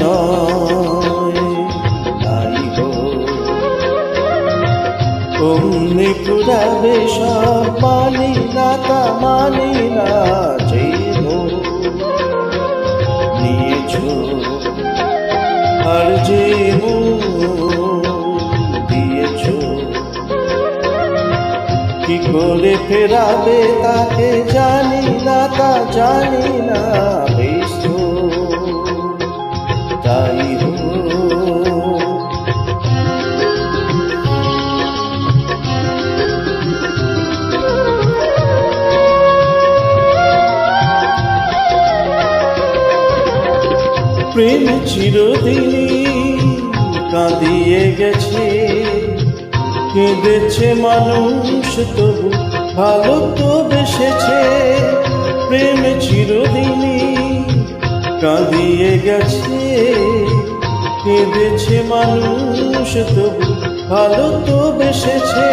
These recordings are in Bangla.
নয় নাই গো, অমনি পুরাবে সব মানি না তা মানি না, যে নিয়েছো আর যে দিয়েছো, কি করে ফেরাবে তাকে জানি না, তা জানি না, বেশ তো তাই প্রেম চিরদিনই কাঁদিয়ে গেছে, কেঁদেছে মানুষ তবু ভালো তো বেসেছে। প্রেম চিরদিনই কাঁদিয়ে গেছে, কেঁদেছে মানুষ তবু ভালো তো বেসেছে।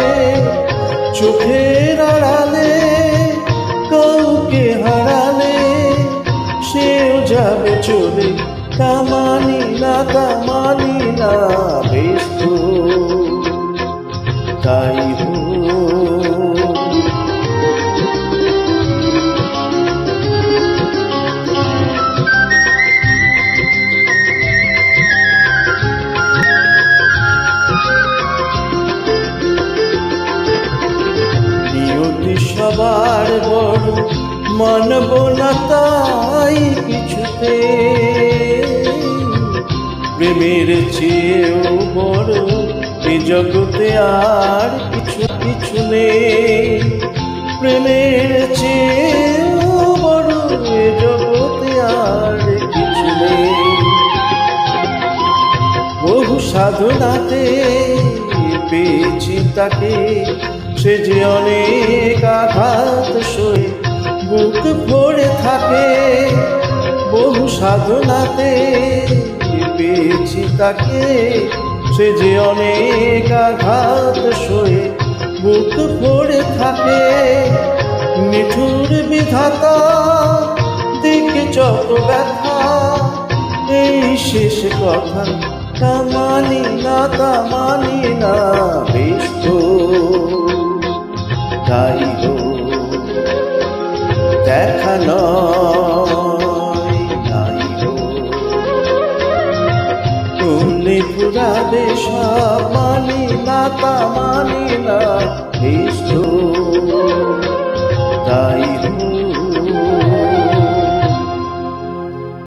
চোখের আড়ালে কাউকে হারালে সেও যাবে চলে, তা মানি না, তা মানি না, বেশ তো তাই নিয়তি সবার বড়, মানব না তাই কিছুতে, প্রেমের চেয়েও বড় এ জগতে আর কিছু কিছু নেই। প্রেমের চেয়েও বড় এ জগতে আর কিছু নেই। বহু সাধনাতে পেয়েছি তাকে, সে যে অনেক আঘাত সয়ে বুক ভরে থাকে। বহু সাধনাতে পেয়েছি তাকে, সে যে অনেক আঘাত সয়ে বুক ভরে থাকে। নিঠুর বিধাতা দিকে যত ব্যথা, এই শেষ কথা তা মানি না, তা মানি না, বেশ তো তাই গো, দেখা নয় নাই গো, অমনি পুরাবে সব মানি না তা